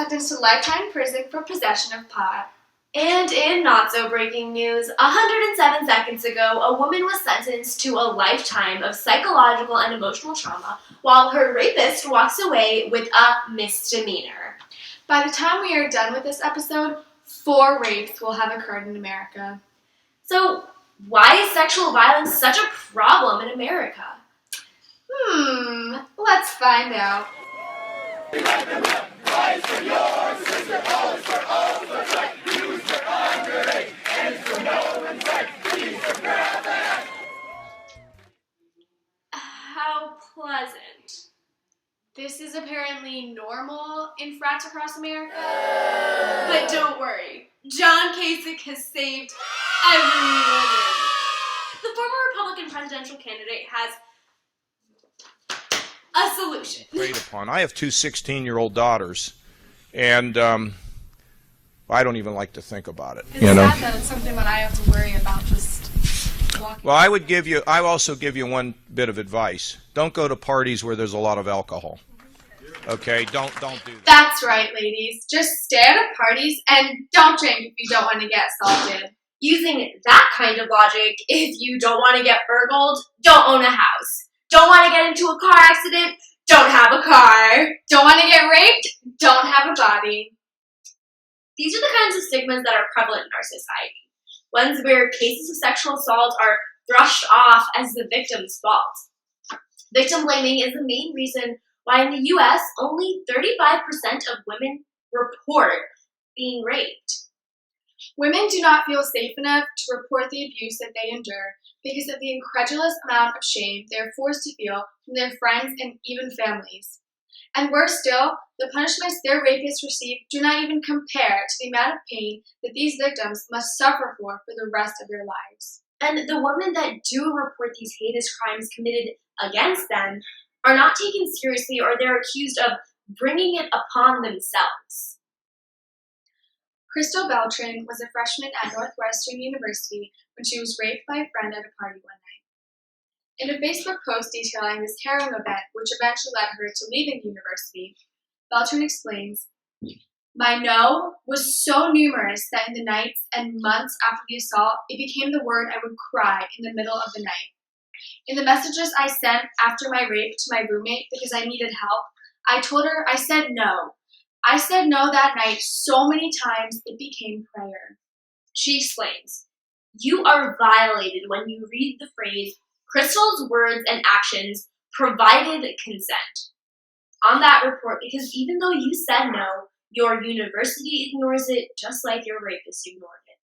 sentenced to lifetime prison for possession of pot. And in not-so-breaking news, 107 seconds ago, a woman was sentenced to a lifetime of psychological and emotional trauma while her rapist walks away with a misdemeanor. By the time we are done with this episode, 4 rapes will have occurred in America. So, why is sexual violence such a problem in America? Let's find out. How pleasant. This is apparently normal in frats across America. But don't worry, John Kasich has saved everyone. The former Republican presidential candidate has a solution. Preyed upon. I have 2 16-year-old daughters, and I don't even like to think about it. It's sad that it's something that I have to worry about just walking. Well, I also give you one bit of advice. Don't go to parties where there's a lot of alcohol. Okay, don't do that. That's right, ladies. Just stay out of parties and don't drink if you don't want to get assaulted. Using that kind of logic, if you don't want to get burgled, don't own a house. Don't want to get into a car accident, don't have a car. Don't want to get raped? Don't have a body. These are the kinds of stigmas that are prevalent in our society. Ones where cases of sexual assault are brushed off as the victim's fault. Victim blaming is the main reason why in the U.S. only 35% of women report being raped. Women do not feel safe enough to report the abuse that they endure because of the incredulous amount of shame they are forced to feel from their friends and even families. And worse still, the punishments their rapists receive do not even compare to the amount of pain that these victims must suffer for the rest of their lives. And the women that do report these heinous crimes committed against them are not taken seriously, or they're accused of bringing it upon themselves. Crystal Beltran was a freshman at Northwestern University when she was raped by a friend at a party one night. In a Facebook post detailing this harrowing event, which eventually led her to leaving the university, Beltran explains, "My no was so numerous that in the nights and months after the assault, it became the word I would cry in the middle of the night. In the messages I sent after my rape to my roommate because I needed help, I told her I said no. I said no that night so many times it became prayer." She explains, "You are violated when you read the phrase, 'Crystal's words and actions provided consent' on that report, because even though you said no, your university ignores it just like your rapist ignored it.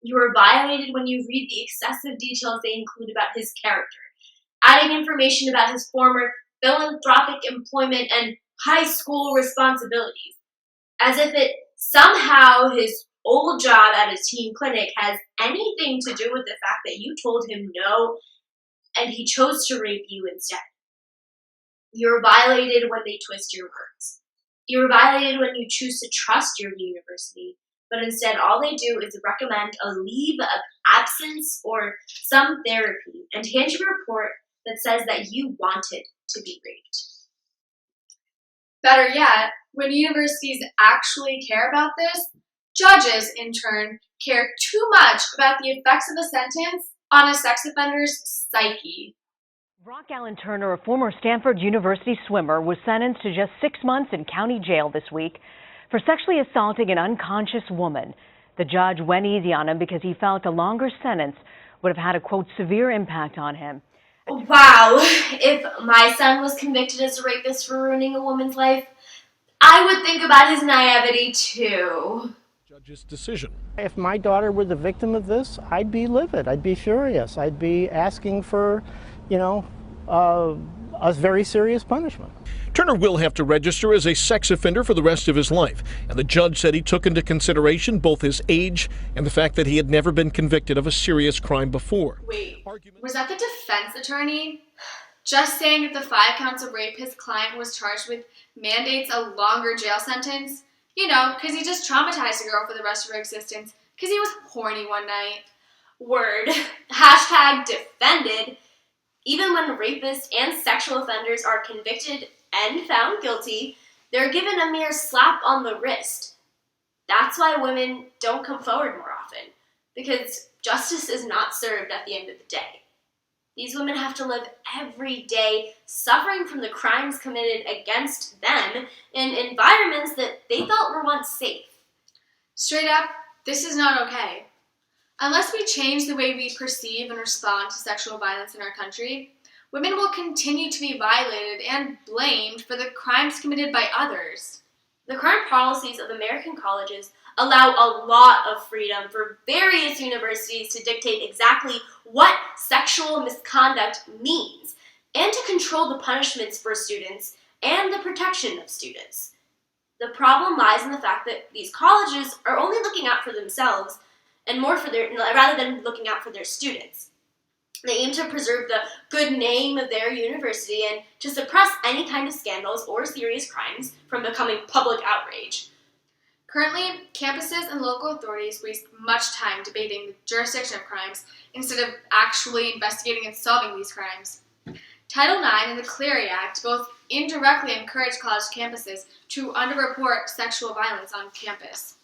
You are violated when you read the excessive details they include about his character, adding information about his former philanthropic employment and high school responsibilities, as if it somehow his old job at his teen clinic has anything to do with the fact that you told him no and he chose to rape you instead. You're violated when they twist your words. You're violated when you choose to trust your university, but instead all they do is recommend a leave of absence or some therapy and hand you a report that says that you wanted to be raped." Better yet, when universities actually care about this, judges, in turn, care too much about the effects of a sentence on a sex offender's psyche. Rock Allen Turner, a former Stanford University swimmer, was sentenced to just 6 months in county jail this week for sexually assaulting an unconscious woman. The judge went easy on him because he felt a longer sentence would have had a, quote, severe impact on him. Wow, if my son was convicted as a rapist for ruining a woman's life, I would think about his naivety too. Judge's decision. If my daughter were the victim of this, I'd be livid. I'd be furious. I'd be asking for, a very serious punishment. Turner will have to register as a sex offender for the rest of his life, and the judge said he took into consideration both his age and the fact that he had never been convicted of a serious crime before. Wait, was that the defense attorney? Just saying that the 5 counts of rape his client was charged with mandates a longer jail sentence? You know, because he just traumatized a girl for the rest of her existence because he was horny one night. Word. Hashtag defended. Even when rapists and sexual offenders are convicted and found guilty, they're given a mere slap on the wrist. That's why women don't come forward more often, because justice is not served at the end of the day. These women have to live every day suffering from the crimes committed against them in environments that they thought were once safe. Straight up, this is not okay. Unless we change the way we perceive and respond to sexual violence in our country, women will continue to be violated and blamed for the crimes committed by others. The current policies of American colleges allow a lot of freedom for various universities to dictate exactly what sexual misconduct means and to control the punishments for students and the protection of students. The problem lies in the fact that these colleges are only looking out for themselves and more for rather than looking out for their students. They aim to preserve the good name of their university and to suppress any kind of scandals or serious crimes from becoming public outrage. Currently, campuses and local authorities waste much time debating the jurisdiction of crimes instead of actually investigating and solving these crimes. Title IX and the Clery Act both indirectly encourage college campuses to underreport sexual violence on campus.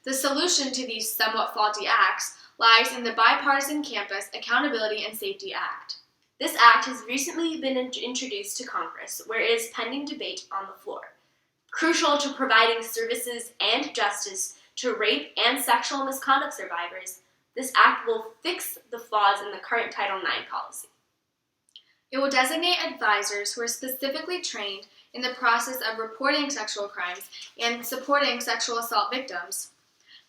The solution to these somewhat faulty acts lies in the Bipartisan Campus Accountability and Safety Act. This act has recently been introduced to Congress, where it is pending debate on the floor. Crucial to providing services and justice to rape and sexual misconduct survivors, this act will fix the flaws in the current Title IX policy. It will designate advisors who are specifically trained in the process of reporting sexual crimes and supporting sexual assault victims.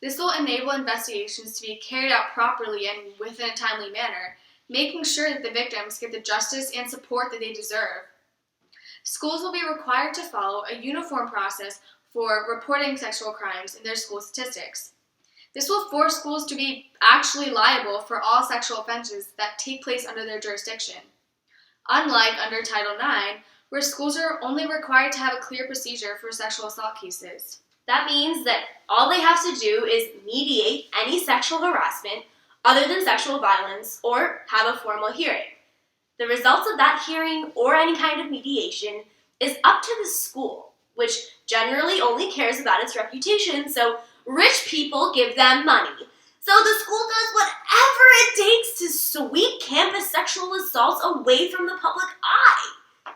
This will enable investigations to be carried out properly and within a timely manner, making sure that the victims get the justice and support that they deserve. Schools will be required to follow a uniform process for reporting sexual crimes in their school statistics. This will force schools to be actually liable for all sexual offenses that take place under their jurisdiction. Unlike under Title IX, where schools are only required to have a clear procedure for sexual assault cases. That means that all they have to do is mediate any sexual harassment other than sexual violence or have a formal hearing. The results of that hearing or any kind of mediation is up to the school, which generally only cares about its reputation, so rich people give them money. So the school does whatever it takes to sweep campus sexual assaults away from the public eye.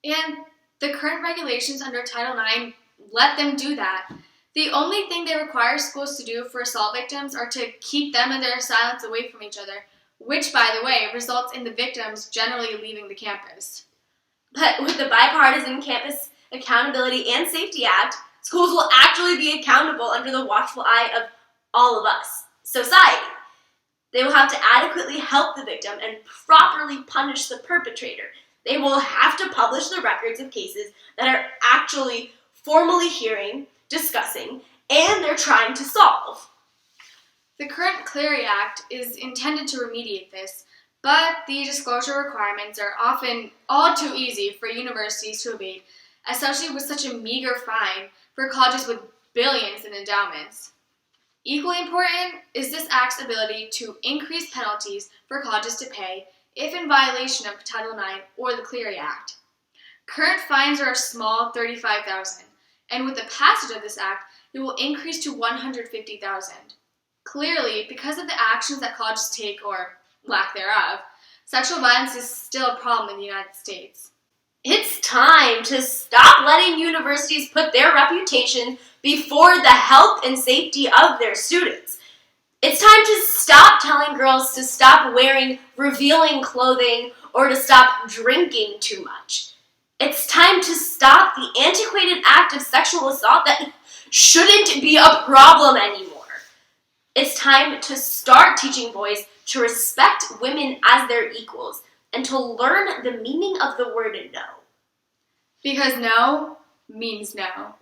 And the current regulations under Title IX let them do that. The only thing they require schools to do for assault victims are to keep them and their assailants away from each other, which, by the way, results in the victims generally leaving the campus. But with the Bipartisan Campus Accountability and Safety Act, schools will actually be accountable under the watchful eye of all of us, society. They will have to adequately help the victim and properly punish the perpetrator. They will have to publish the records of cases that are actually formally hearing, discussing, and they're trying to solve. The current Clery Act is intended to remediate this, but the disclosure requirements are often all too easy for universities to evade, especially with such a meager fine for colleges with billions in endowments. Equally important is this act's ability to increase penalties for colleges to pay if in violation of Title IX or the Clery Act. Current fines are a small $35,000, and with the passage of this act, it will increase to $150,000. Clearly, because of the actions that colleges take, or lack thereof, sexual violence is still a problem in the United States. It's time to stop letting universities put their reputation before the health and safety of their students. It's time to stop telling girls to stop wearing revealing clothing or to stop drinking too much. It's time to stop the antiquated act of sexual assault that shouldn't be a problem anymore. It's time to start teaching boys to respect women as their equals and to learn the meaning of the word no. Because no means no.